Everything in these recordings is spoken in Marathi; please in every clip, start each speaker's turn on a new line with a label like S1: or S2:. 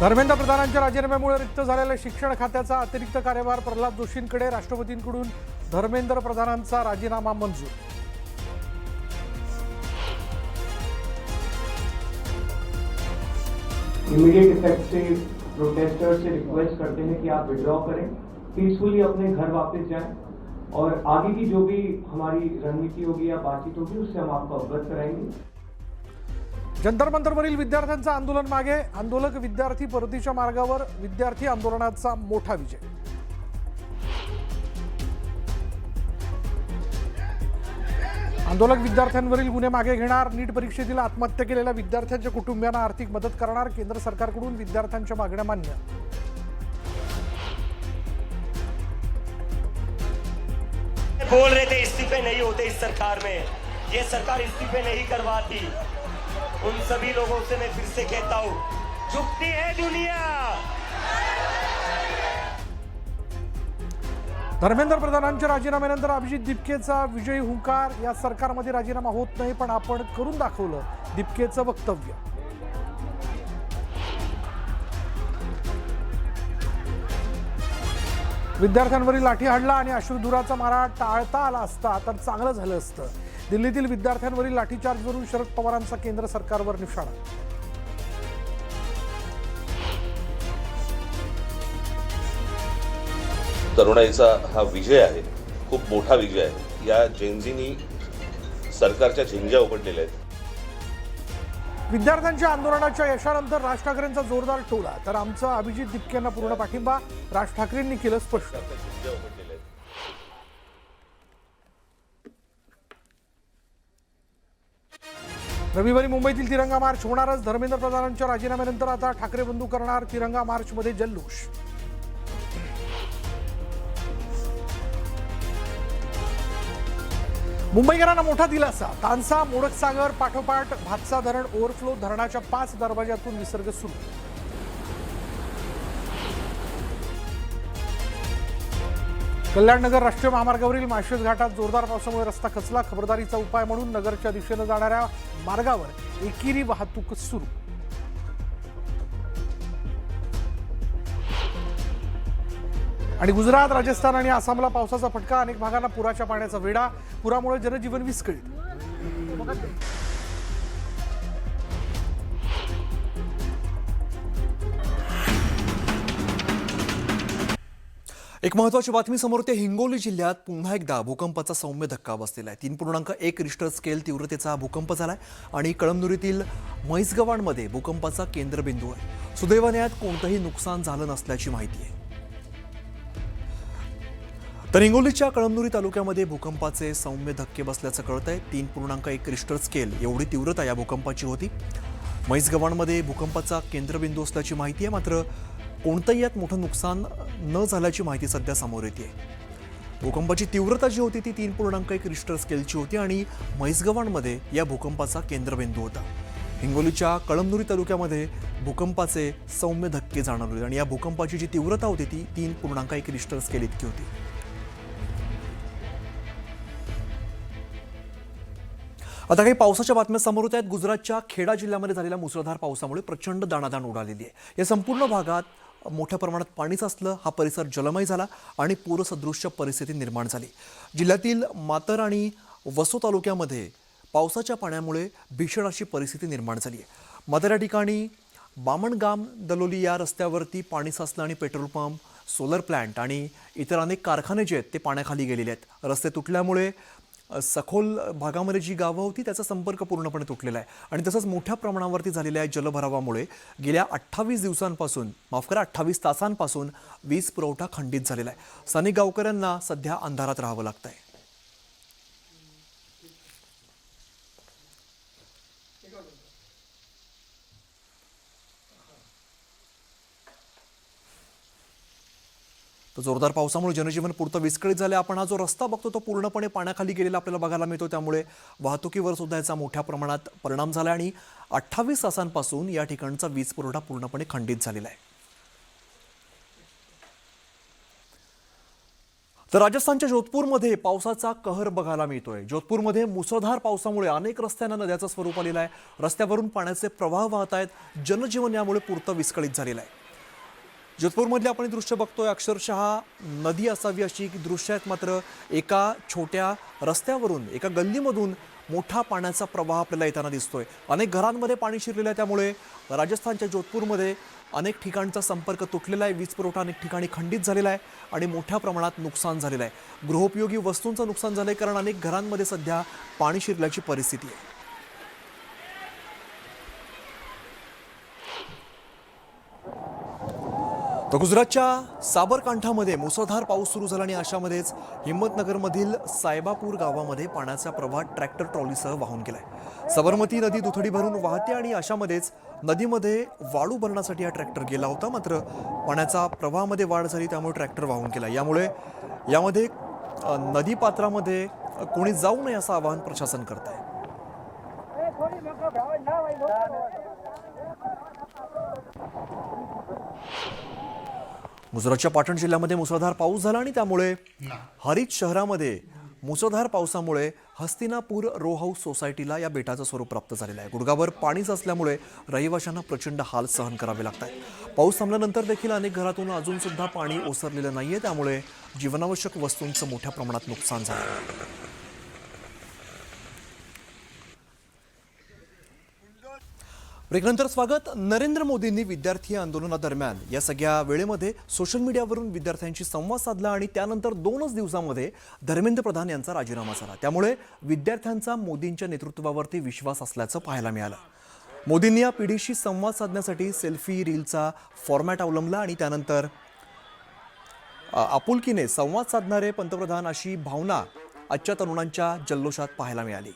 S1: धर्मेंद्र प्रधानांच्या राजीनाम्यामुळे रिक्त झालेल्या शिक्षण खात्याचा अतिरिक्त कार्यभार प्रल्हाद जोशींकडे। राष्ट्रपतींकडून धर्मेंद्र प्रधानांचा राजीनामा मंजूर।
S2: इमीडिएट इफेक्ट से प्रोटेस्टर्स से रिक्वेस्ट करते हैं कि आप विड्रॉ करें, पीसफुली अपने घर वापस जाएं और आगे की जो भी हमारी रणनीति होगी या बातचीत होगी उससे हम आपको अवगत कराएंगे।
S1: जंतर मंतरवरील विद्यार्थ्यांचं आंदोलन मागे, आंदोलक विद्यार्थी परतीच्या मार्गावर। विद्यार्थी आंदोलनाचा मोठा विजय। आंदोलक विद्यार्थ्यांवरील गुन्हे मागे घेणार। नीट परीक्षेतील आत्महत्या केलेल्या विद्यार्थ्यांच्या कुटुंबियांना आर्थिक मदत करणार। केंद्र सरकारकडून विद्यार्थ्यांच्या मागण्या मान्य।
S3: बोल रहे थे इस्तीफे नहीं होते इस सरकार में, ये सरकार इस्तीफे नहीं करवाती। उन सभी लोगों से मैं फिर से कहता हूं, झुकती है दुनिया।
S1: धर्मेंद्र प्रधानांच्या राजीनाम्यानंतर अभिजित दिपकेचा विजयी हुंकार। या सरकारमध्ये राजीनामा होत नाही पण आपण करून दाखवलं, दिपकेचं वक्तव्य। विद्यार्थ्यांवरील लाठीहाडला आणि अश्रुधुराचा मारा टाळता आला असता तर चांगलं झालं असतं। दिल्लीतील विद्यार्थ्यांवरील लाठीचार्जवरून शरद पवारांचा केंद्र सरकारवर निशाणा।
S4: तरुणाईचा हा विजय आहे, खूप मोठा विजय आहे। या जेनझीनी सरकारच्या झिंग्या उघडलेल्या आहेत।
S1: विद्यार्थ्यांच्या आंदोलनाच्या यशानंतर राज ठाकरेंचा जोरदार टोला, तर आमचा अभिजित दिपकेंना पूर्ण पाठिंबा। राज ठाकरेंनी केलं स्पष्ट। रविवारी मुंबईतील तिरंगा मार्च होणारच। धर्मेंद्र प्रधानांच्या राजीनाम्यानंतर आता ठाकरे बंधू करणार तिरंगा मार्चमध्ये जल्लोष। मुंबईकरांना मोठा दिलासा। तानसा, मोडकसागर पाठोपाठ भातसा धरण ओव्हरफ्लो। धरणाच्या 5 दरवाजातून विसर्ग सुरू। कल्याणनगर राष्ट्रीय महामार्गावरील माळशेज घाटात जोरदार पावसामुळे रस्ता खचला। खबरदारीचा उपाय म्हणून नगरच्या दिशेने जाणाऱ्या मार्गावर एकेरी वाहतूक सुरू। आणि गुजरात, राजस्थान आणि आसामला पावसाचा फटका। अनेक भागांना पुराच्या पाण्याचा वेढा। पुरामुळे जनजीवन विस्कळीत।
S5: एक महत्त्वाची बातमी समोर येते। हिंगोली जिल्ह्यात पुन्हा एकदा भूकंपाचा सौम्य धक्का बसलेला आहे। 3.1 रिश्टर स्केल तीव्रतेचा हा भूकंप झालाय आणि कळमनुरीतील म्हैसगव्हाणमध्ये भूकंपाचा केंद्रबिंदू आहे। सुदैवाने यात कोणतंही नुकसान झालं नसल्याची माहिती आहे। तर हिंगोलीच्या कळमनुरी तालुक्यामध्ये भूकंपाचे सौम्य धक्के बसल्याचं कळतंय। 3.1 रिश्टर स्केल एवढी तीव्रता या भूकंपाची होती। म्हैसगव्हाणमध्ये भूकंपाचा केंद्रबिंदू असल्याची माहिती आहे, मात्र कोणतंही यात मोठं नुकसान न झाल्याची माहिती सध्या समोर येते। भूकंपाची तीव्रता जी होती ती 3.1 रिश्टर स्केलची होती आणि म्हैसगव्हाणमध्ये या भूकंपाचा केंद्रबिंदू होता। हिंगोलीच्या कळमनुरी तालुक्यामध्ये भूकंपाचे सौम्य धक्के जाणवले आणि या भूकंपाची जी तीव्रता होती ती 3.1 रिश्टर स्केल इतकी होती। आता काही पावसाच्या बातम्या समोर येत आहेत। गुजरातच्या खेडा जिल्ह्यामध्ये झालेल्या मुसळधार पावसामुळे प्रचंड दाणादाण उडालेली आहे। या संपूर्ण भागात मोठ्या प्रमाणात पाणी साचलं। हा परिसर जलमय झाला आणि पूरसदृश्य परिस्थिती निर्माण झाली। जिल्ह्यातील मातर आणि वसो तालुक्यामध्ये पावसाच्या पाण्यामुळे भीषण अशी परिस्थिती निर्माण झाली आहे। मातर या ठिकाणी बामणगाम दलोली या रस्त्यावरती पाणी साचलं आणि पेट्रोल पंप, सोलर प्लांट आणि इतर अनेक कारखाने जे आहेत ते पाण्याखाली गेलेले आहेत। रस्ते तुटल्यामुळे सखोल भागामध्ये जी गावं होती त्याचा संपर्क पूर्णपणे तुटलेला आहे आणि तसंच मोठ्या प्रमाणावरती झालेल्या जलभरावामुळे गेल्या 28 तासांपासून वीज पुरवठा खंडित झालेला आहे। स्थानिक गावकऱ्यांना सध्या अंधारात राहावं लागतंय। तर जोरदार पावसामुळे जनजीवन पुरतं विस्कळीत झाले। आपण हा जो रस्ता बघतो तो पूर्णपणे पाण्याखाली गेलेला आपल्याला बघायला मिळतो, त्यामुळे वाहतुकीवर सुद्धा याचा मोठ्या प्रमाणात परिणाम झाला आणि 28 तासांपासून या ठिकाणचा वीज पुरवठा पूर्णपणे खंडित झालेला आहे। तर राजस्थानच्या जोधपूरमध्ये पावसाचा कहर बघायला मिळतोय. जोधपूरमध्ये मुसळधार पावसामुळे अनेक रस्त्यांना नद्याचं स्वरूप आलेलं आहे. रस्त्यावरून पाण्याचे प्रवाह वाहत आहेत. जनजीवन यामुळे पुरतं विस्कळीत झालेलं आहे. जोधपूरमधले आपण दृश्य बघतोय, अक्षरशः नदी असावी अशी दृश्य आहेत. मात्र एका छोट्या रस्त्यावरून, एका गल्लीमधून मोठा पाण्याचा प्रवाह आपल्याला येताना दिसतोय. अनेक घरांमध्ये पाणी शिरलेलं आहे. त्यामुळे राजस्थानच्या जोधपूरमध्ये अनेक ठिकाणचा संपर्क तुटलेला आहे. वीज पुरवठा अनेक ठिकाणी खंडित झालेला आहे आणि मोठ्या प्रमाणात नुकसान झालेलं आहे. गृहोपयोगी वस्तूंचं नुकसान झालंय, कारण अनेक घरांमध्ये सध्या पाणी शिरल्याची परिस्थिती आहे. तर गुजरातच्या साबरकांठामध्ये मुसळधार पाऊस सुरू झाला आणि अशामध्येच हिम्मतनगरमधील सायबापूर गावामध्ये पाण्याचा प्रवाह ट्रॅक्टर ट्रॉलीसह वाहून गेलाय. सबरमती नदी दुथडी भरून वाहते आणि अशामध्येच नदीमध्ये वाळू भरण्यासाठी हा ट्रॅक्टर गेला होता. मात्र पाण्याचा प्रवाहामध्ये वाढ झाली, त्यामुळे ट्रॅक्टर वाहून गेला. यामध्ये नदीपात्रामध्ये कोणी जाऊ नये असं आवाहन प्रशासन करत आहे. गुजरातच्या पाटण जिल्ह्यामध्ये मुसळधार पाऊस झाला आणि त्यामुळे हरित शहरामध्ये मुसळधार पावसामुळे हस्तिनापूर रो हाऊस सोसायटीला या बेटाचं स्वरूप प्राप्त झालेलं आहे. गुडघाभर पाणीच असल्यामुळे रहिवाशांना प्रचंड हाल सहन करावे लागत आहेत. पाऊस थांबल्यानंतर देखील अनेक घरातून अजून सुद्धा पाणी ओसरलेलं नाहीये, त्यामुळे जीवनावश्यक वस्तूंचं मोठ्या प्रमाणात नुकसान झालं आहे. ब्रेकनंतर स्वागत. नरेंद्र मोदींनी विद्यार्थी आंदोलनादरम्यान या सगळ्या वेळेमध्ये सोशल मीडियावरून विद्यार्थ्यांशी संवाद साधला आणि त्यानंतर 2च दिवसांमध्ये धर्मेंद्र प्रधान यांचा राजीनामा झाला. त्यामुळे विद्यार्थ्यांचा मोदींच्या नेतृत्वावरती विश्वास असल्याचं पाहायला मिळालं. मोदींनी या पिढीशी संवाद साधण्यासाठी सेल्फी रीलचा फॉर्मॅट अवलंबला आणि त्यानंतर आपुलकीने संवाद साधणारे पंतप्रधान अशी भावना आजच्या तरुणांच्या जल्लोषात पाहायला मिळाली.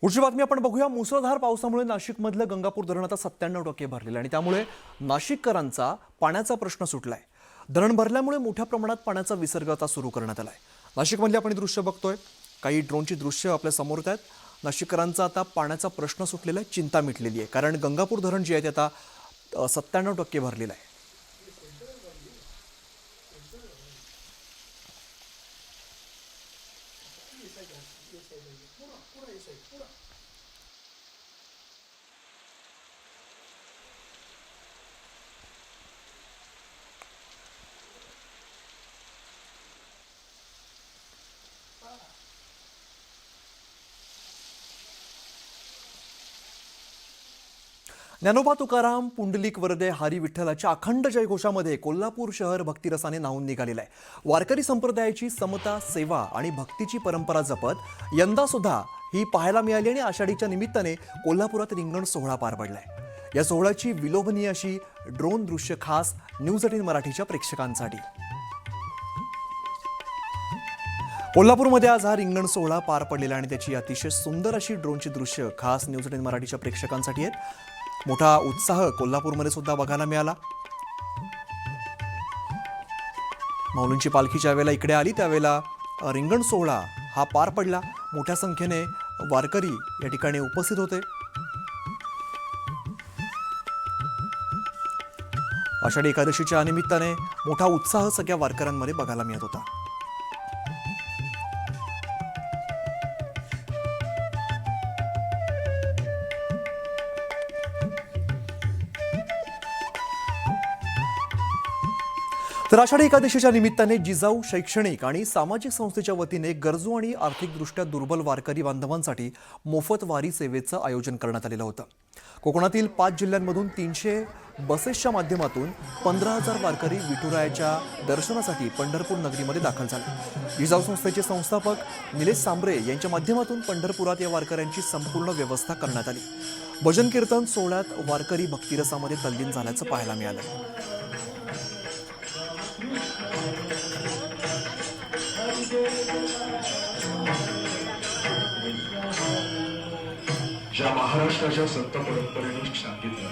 S5: पुढची बातमी आपण बघूया. मुसळधार पावसामुळे नाशिकमधलं गंगापूर धरण आता 97% भरलेलं आणि त्यामुळे नाशिककरांचा पाण्याचा प्रश्न सुटलाय. धरण भरल्यामुळे मोठ्या प्रमाणात पाण्याचा विसर्ग आता सुरू करण्यात आलाय. नाशिकमधली आपण दृश्य बघतोय, काही ड्रोनची दृश्य आपल्या समोर येत आहेत. नाशिककरांचा आता पाण्याचा प्रश्न सुटलेला आहे, चिंता मिटलेली आहे, कारण गंगापूर धरण जे आहे ते आता 97% भरलेलं आहे. ज्ञानोबा तुकाराम, पुंडलिक वरदे, हरी विठ्ठलाच्या अखंड जयघोषामध्ये कोल्हापूर शहर भक्तिरसाने न्हाऊन निघालेलं आहे. वारकरी संप्रदायाची समता, सेवा आणि भक्तीची परंपरा जपत यंदा सुद्धा ही पाहायला मिळाली आणि आषाढीच्या निमित्ताने कोल्हापुरात रिंगण सोहळा पार पडलाय. या सोहळ्याची विलोभनीय अशी ड्रोन दृश्य खास न्यूज 18 मराठीच्या प्रेक्षकांसाठी. कोल्हापूरमध्ये आज हा रिंगण सोहळा पार पडलेला आणि त्याची अतिशय सुंदर अशी ड्रोनची दृश्य खास न्यूज 18 मराठीच्या प्रेक्षकांसाठी आहेत. मोठा उत्साह कोल्हापूरमध्ये सुद्धा बघायला मिळाला. माऊलींची पालखी ज्या वेळेला इकडे आली त्यावेळेला रिंगण सोहळा हा पार पडला. मोठ्या संख्येने वारकरी या ठिकाणी उपस्थित होते. आषाढी एकादशीच्या निमित्ताने मोठा उत्साह सगळ्या वारकऱ्यांमध्ये बघायला मिळत होता. तर आषाढी एकादशीच्या निमित्ताने जिजाऊ शैक्षणिक आणि सामाजिक संस्थेच्या वतीने गरजू आणि आर्थिकदृष्ट्या दुर्बल वारकरी बांधवांसाठी मोफत वारी सेवेचं आयोजन करण्यात आलेलं होतं. कोकणातील 5 जिल्ह्यांमधून 300 बसेसच्या माध्यमातून 15,000 वारकरी विठुरायाच्या दर्शनासाठी पंढरपूर नगरीमध्ये दाखल झाले. जिजाऊ संस्थेचे संस्थापक निलेश सांबरे यांच्या माध्यमातून पंढरपुरात या वारकऱ्यांची संपूर्ण व्यवस्था करण्यात आली. भजन कीर्तन सोहळ्यात वारकरी भक्तिरसामध्ये तल्लीन झाल्याचं पाहायला मिळालं.
S6: ज्या महाराष्ट्राच्या सत्ता परंपरेनं सांगितलं